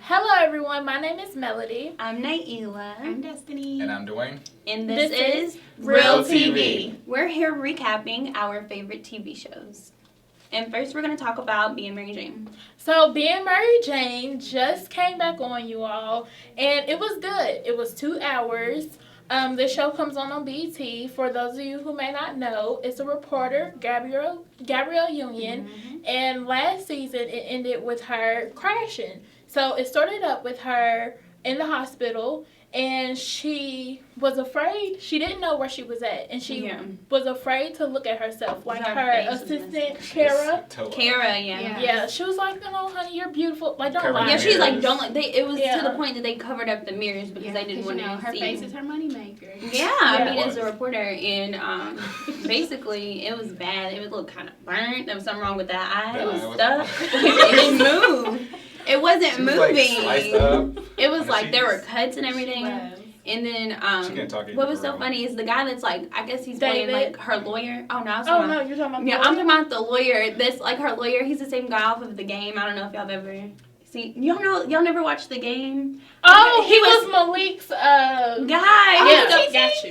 Hello, everyone. My name is Melody. I'm Naila. I'm Destiny. And I'm Dwayne. And this is Real TV. We're here recapping our favorite TV shows. And first, we're going to talk about Being Mary Jane. So, Being Mary Jane just came back on, you all, and it was good. It was 2 hours. The show comes on BET. For those of you who may not know, it's a reporter, Gabrielle Union, and last season it ended with her crashing. So it started up with her in the hospital, and she was afraid. She didn't know where she was at, and she was afraid to look at herself. Like her assistant, Kara. Kara, yeah. Yeah, she was like, "No, honey, you're beautiful. Like, don't lie." Yeah, she's like, "Don't like." It was to the point that they covered up the mirrors because they didn't want to her see. face is her moneymaker. Yeah, I mean, as a reporter, and basically, it was bad. It would look kind of burnt. There was something wrong with that eye. It was stuck. It didn't move. It wasn't moving. Sliced up. It was like there were cuts and everything. Wow. And then, She can't talk what was so funny is the guy that's like, I guess he's playing David. like her lawyer. Oh no, No, you're talking about. yeah, I'm talking about the lawyer. That's like her lawyer. He's the same guy off of The Game. I don't know if y'all have ever seen. Y'all never watched The Game? Oh, he was Malik's guy. Yeah, got you.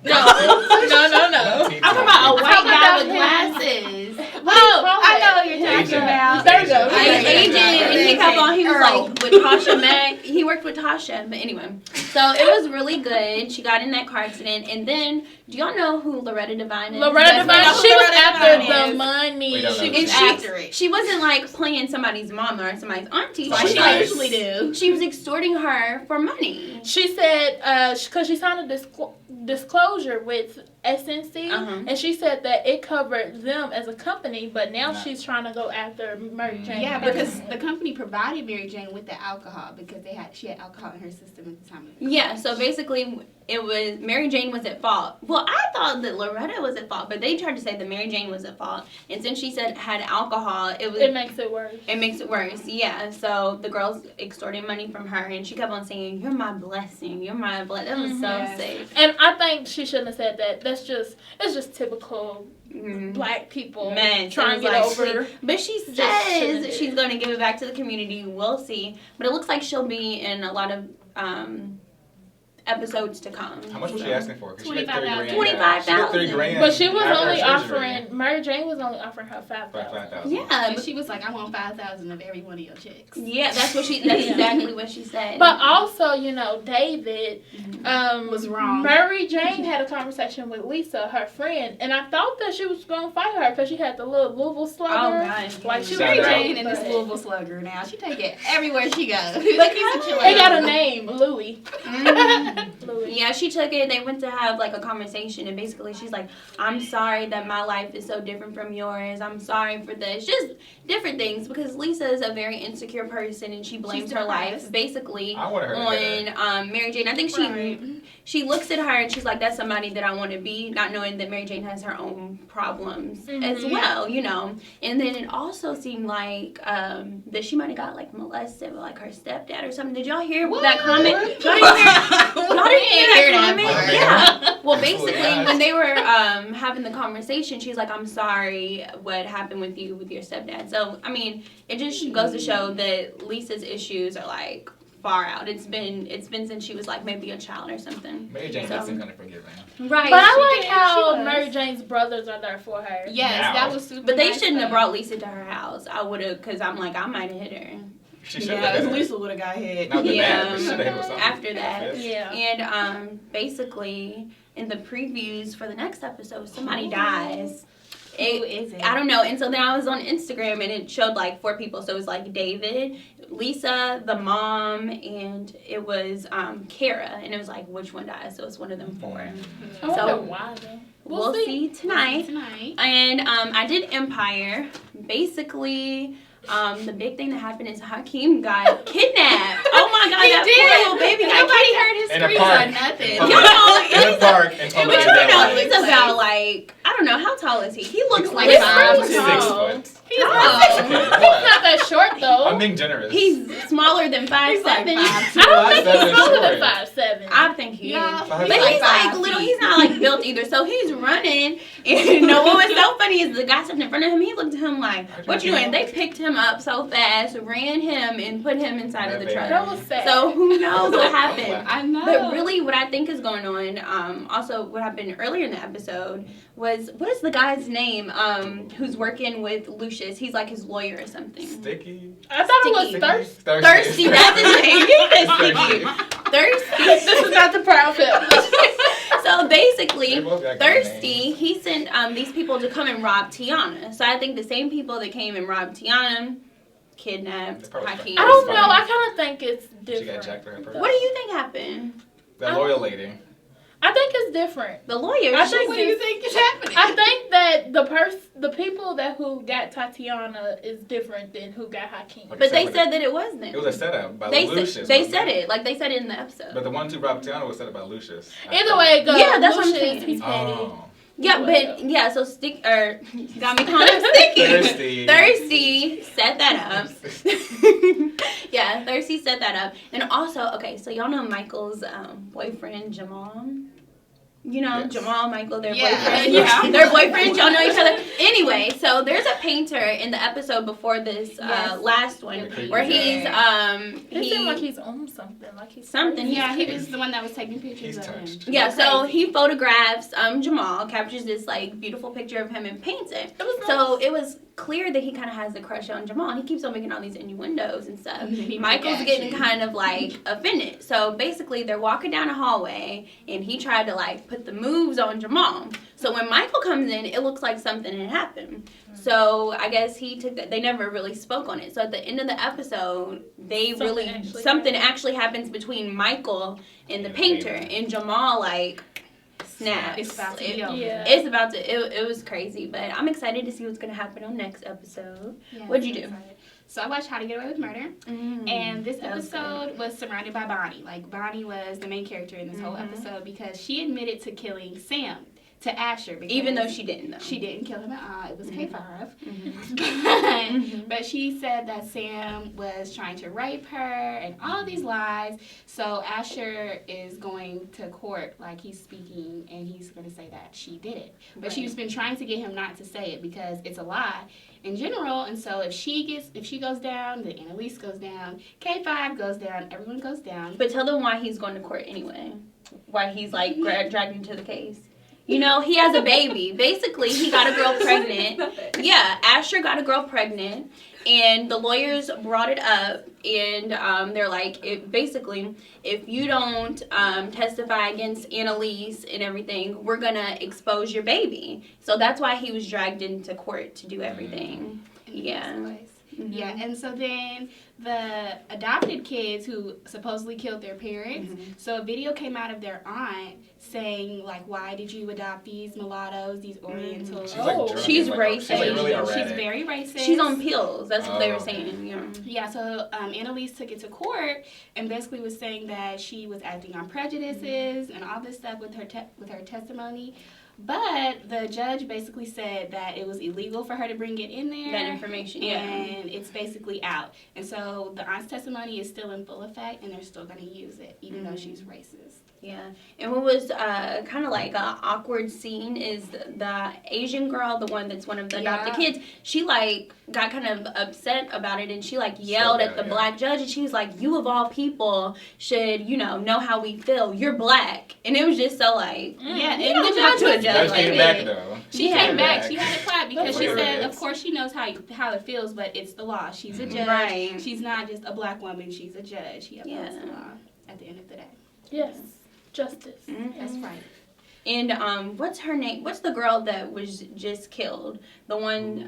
No. I'm talking about a white guy with glasses. Oh, I know what you're talking about. There we go. Agent, and he kept on. He was like with Tasha Mack. He worked with Tasha, but anyway. So it was really good. She got in that car accident, and then do y'all know who Loretta Devine is? Loretta Devine. She was after the money. She was after it. She wasn't like playing somebody's mama or somebody's auntie. Like She usually do. She was extorting her for money. She said, because she signed a disclosure with SNC, and she said that it covered them as a company, but now she's trying to go after Mary Jane. Yeah, because the company provided Mary Jane with the alcohol because she had alcohol in her system at the time of the Yeah, so basically it was Mary Jane was at fault. Well, I thought that Loretta was at fault, but they tried to say that Mary Jane was at fault. And since she said had alcohol, it makes it worse. It makes it worse, yeah. So the girls extorted money from her, and she kept on saying, "You're my blessing. You're my blessing." That was so sick. And I think she shouldn't have said that. It's just typical black people trying to get over. But she says she's going to give it back to the community. We'll see. But it looks like she'll be in a lot of episodes to come. How much was she asking for? $25,000. $25,000. But she was only offering, Mary Jane was only offering her $5,000. Yeah. And she was like, "I want $5,000 of every one of your checks." Yeah, that's exactly what she said. But also, David was wrong. Mary Jane had a conversation with Lisa, her friend, and I thought that she was going to fight her because she had the little Louisville slugger. Oh, gosh. Like, she Mary was Jane and this Louisville slugger now. She take it everywhere she goes. They got a name, Louie. Louis. Yeah, she took it. They went to have like a conversation, and basically she's like, "I'm sorry that my life is so different from yours. I'm sorry for this." Just different things, because Lisa is a very insecure person, and she blames her life basically on Mary Jane. I think she looks at her and she's like, "That's somebody that I want to be," not knowing that Mary Jane has her own problems as well, And then it also seemed like that she might have got like molested with like her stepdad or something. Did y'all hear that comment? Y'all didn't hear that comment? Yeah. Well, basically, when they were having the conversation, she's like, "I'm sorry what happened with you with your stepdad." So, I mean, it just goes to show that Lisa's issues are like far out. It's been since she was like maybe a child or something. Mary Jane does seem kind of forgiving. Right. But I like how Mary Jane's brothers are there for her. Yes, that was super. But they shouldn't have brought Lisa to her house. I would have, because I'm like, I might have hit her. Lisa would have got hit. After that. Yeah. And basically, in the previews for the next episode, somebody dies. Who is it? I don't know. And so then I was on Instagram, and it showed like 4 people. So it was like David, Lisa, the mom, and it was Kara. And it was like, which one dies? So it's one of them 4. I wonder why though. We'll see tonight. And I did Empire. Basically, the big thing that happened is Hakeem got kidnapped. Oh my God, that poor little baby got Nobody kidnapped. heard his screams or nothing. In the park. He's about like, I don't know, how tall is he? He looks like 5 6 foot. He's not that that short though. I'm being generous. He's smaller than 5'7". He's like 5'2". I don't think 5'7" he's is smaller than short. 5'7". I think he Yeah. is. But But he's like 5 little. feet. He's not like built either. So he's running, and no, what was so funny is the guy sitting in front of him. He looked at him like, "What you doing?" They picked him up so fast, ran him, and put him inside of the truck. That was sad. So who knows what happened? I know. But really, what I think is going on, also what happened earlier in the episode was, what is the guy's name? Who's working with Lucius? He's like his lawyer or something. Sticky. I thought it Sticky. was Thirsty. Thirsty, that's his name. He is Sticky. Thirsty. This is not the Proud Family. So basically, They both got good Thirsty, names. he sent these people to come and rob Tiana. So I think the same people that came and robbed Tiana kidnapped They probably Hakeem. I don't know. I kind of think it's She got different. jacked for her purse. What do you think happened? That loyal lady. I think it's different. The lawyer. I think What do you think is happening? I think that the people that who got Tatiana is different than who got Hakeem. Like But they said, said that it was them. it was a setup by They Lucius. said, they wasn't said it. Like they said it in the episode. But the one who robbed Tiana was set up by Lucius. Either way it goes, Yeah, that's what I'm Lucius, saying. he's petty. Oh. Yeah, Well. but yeah, so got me calling him Sticky. Thirsty. Thirsty set that up. Yeah, Thirsty set that up. And also, okay, so y'all know Michael's boyfriend Jamal. You know, Yes. Jamal, Michael, their Yeah. boyfriends. Yeah. Their boyfriends, y'all know each other. Anyway, so there's a painter in the episode before this Yes. last one The where creepy he's guy. He seemed like he's on something. Like he's Something. Yeah, he was the one that was taking pictures He's of him. touched. yeah, so he photographs Jamal, captures this like beautiful picture of him and paints it. It was So it was clear that he kind of has a crush on Jamal. And he keeps on making all these innuendos and stuff. And then he Michael's took getting action. kind of like offended. So basically, they're walking down a hallway, and he tried to like put the moves on Jamal. So when Michael comes in, it looks like something had happened. So I guess he took that. They never really spoke on it. So at the end of the episode, something actually happens between Michael and the Yeah, painter, painter. and Jamal like snaps. It's about to be over. Yeah. It's about to. It was crazy, but I'm excited to see what's gonna happen on next episode. Yeah, What'd you I'm do? excited. So I watched How to Get Away with Murder, and this That was episode was surrounded by Bonnie. Like Bonnie was the main character in this whole episode because she admitted to killing Sam, to Asher. Because Even though she didn't though. she didn't kill him at all. It was K5. Mhm. But she said that Sam was trying to rape her and all these lies. So Asher is going to court, like he's speaking, and he's going to say that she did it. But she's been trying to get him not to say it because it's a lie in general. And so if she goes down, then Annalise goes down, K5 goes down, everyone goes down. But tell them why he's going to court anyway. Why he's like dragged into the case. You know, he has a baby. Basically, he got a girl pregnant. Yeah, Asher got a girl pregnant, and the lawyers brought it up, and they're like, if you don't testify against Annalise and everything, we're gonna expose your baby. So that's why he was dragged into court to do everything. in the Yeah. first place. Mhm. Yeah, and so then the adopted kids who supposedly killed their parents, so a video came out of their aunt saying, like, why did you adopt these mulattoes, these Orientals? She's like Oh. drunk She's and, like, racist. She's like really She's erratic. very racist. She's on pills. That's what they were Oh, okay. saying. Yeah. Yeah, so Annalise took it to court and basically was saying that she was acting on prejudices and all this stuff with her testimony. But the judge basically said that it was illegal for her to bring it in there. That information. Yeah. And it's basically out. And so the aunt's testimony is still in full effect, and they're still going to use it, even though she's racist. Yeah, and what was kind of like an awkward scene is the Asian girl, the one that's one of the adopted Yeah. kids. She like got kind of upset about it, and she like yelled at the yeah. black judge, and she was like, "You of all people should, know how we feel. You're black," and it was just so like, Yeah, you and don't the talk judge to a was judge Judge like came that. back though. She Yeah. came back. She had to clap because That's she what said, it of is. course, she knows how it feels, but it's the law. She's a judge. Right. She's not just a black woman. She's a judge. She upholds Yeah. the law at the end of the day. Yes, justice. That's right. And what's her name? What's the girl that was just killed? The one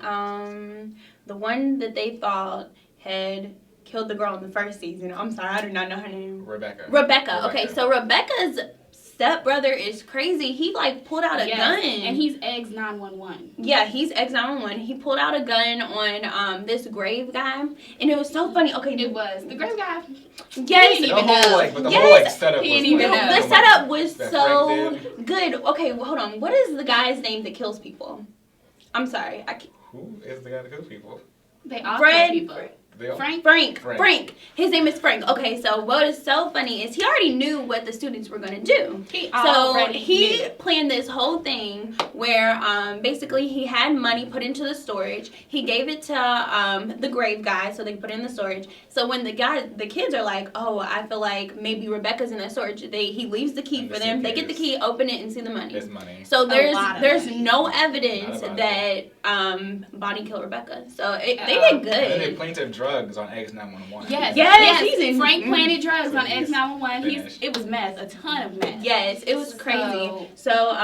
that they thought had killed the girl in the first season. I'm sorry, I do not know her name. Rebecca. Okay, so Rebecca's stepbrother is crazy. He like pulled out a Yes, gun. and he's eggs 911. Yeah, he's ex-911. He pulled out a gun on this grave guy, and it was so funny. Okay, It was the grave guy. yes, The even whole know. like, but the Yes. whole like setup He was didn't even like, know. the setup was that so Frank good. Okay, well, hold on. What is the guy's name that kills people? I'm sorry. Who is the guy that kills people? They all Fred- kill people. They all- Frank. Frank. His name is Frank. Okay, so what is so funny is he already knew what the students were gonna do. He So already he knew. planned this whole thing where basically he had money put into the storage. He gave it to the grave guy so they could put it in the storage. So when the kids are like, oh, I feel like maybe Rebecca's in the storage, he leaves the key And for the them. They get the suitcase. key, open it, and see the money. It's money. So A lot of there's money. no evidence Not about that Bonnie killed Rebecca. So they did And then they good. planted drugs on X 911. Yes, Yes, he's in- Frank planted drugs So on he's X911. finished. It was mess, a ton of mess. Yes, it was crazy. So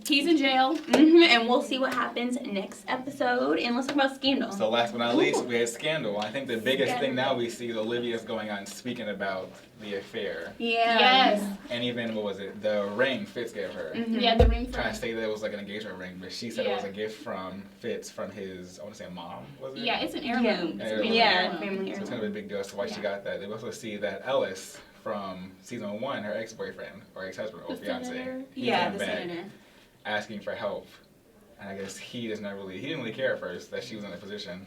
He's in jail. and we'll see what happens next episode. And let's talk about Scandal. So last but not least, we had Scandal. I think the biggest thing now we see is Olivia's going on speaking about the affair. Yeah. Yes. And even, what was it, the ring Fitz gave her. Mhm. Yeah, the ring Trying to from. say that it was like an engagement ring, but she said it was Yeah. a gift from Fitz from his, I want to say mom, was it? Yeah, it's an heirloom. It's a Yeah. family Yeah, heirloom. family So it's kind of a big deal as to why she Yeah. got that. They also see that Ellis from season 1, her ex-boyfriend or ex-husband or The fiance, senator. he Yeah, came the back senator. asking for help. And I guess he didn't really care at first that she was in a position.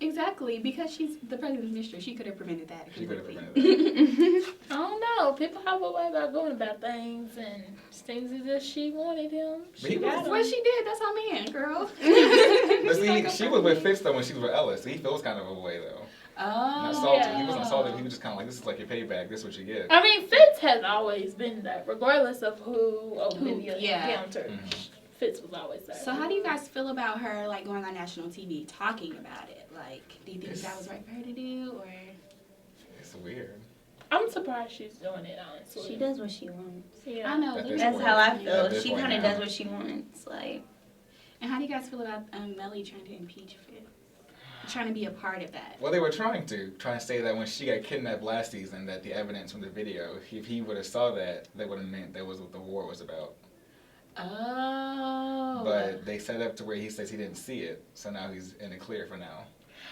Exactly, because she's the president's mistress. She could have prevented that. She could have completely. prevented that. I don't know. People have a way about going about things, and things as if she wanted him. But he She got was- him. What she did, that's her man, girl. But see, she was with Fitz though when she was with Ellis. So he feels kind of a way though. Not Oh. salty. yeah. He wasn't salty. He was just kind of like, this is like your payback. This is what you get. I mean, Fitz has always been that, regardless of who Olivia yeah. encountered. Mhm. Fitz was always that. So how do you guys feel about her like going on national TV talking about it? Like, do you think that was right for her to do, or It's weird. I'm surprised she's doing it, honestly. She does what she wants. Yeah. I know At Lucy- this That's point. how I At feel. this She point kind of now. does what she wants. Like, And how do you guys feel about Melly trying to impeach Fitz? Trying to be a part of that. Well, they were trying to say that when she got kidnapped last season, that the evidence from the video, if he would have saw that, that would have meant that was what the war was about. Oh. But they set up to where he says he didn't see it, so now he's in the clear for now,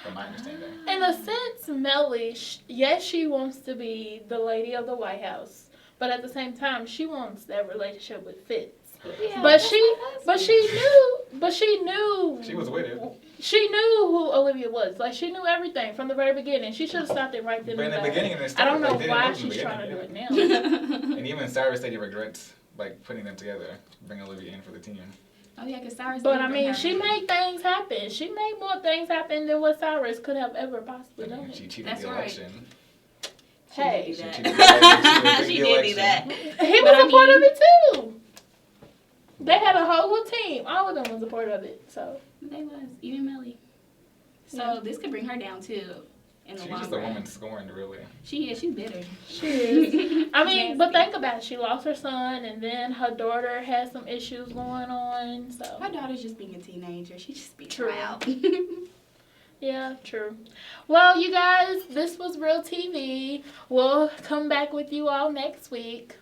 from my understanding. In a sense, Melly, yes, she wants to be the lady of the White House, but at the same time, she wants that relationship with Fitz. Yeah, But that's she knew. She was with it. She knew who Olivia was. Like, she knew everything from the very beginning. She should have stopped it right then But in and the there. beginning, and it I don't know started, like, why they didn't she's know trying in to the do it beginning. now. And even Cyrus said he regrets like putting them together, bringing Olivia in for the team. Oh yeah, because Cyrus. But did I bring mean, her she in. made things happen. She made more things happen than what Cyrus could have ever possibly And done. she cheated That's the right. election. Hey, She She did cheated do the that. election. she did do that. he But was I a part mean- of it too. They had a whole little team. All of them was a part of it. So They was even Melly. So Yeah. this could bring her down too. In the She's long just a run. woman scorned, really. She is. She's bitter. she is. I mean, but Nasty. think about it. She lost her son, and then her daughter had some issues going on. So Her daughter's just being a teenager. She just being True. proud. yeah, true. Well, you guys, this was Real TV. We'll come back with you all next week.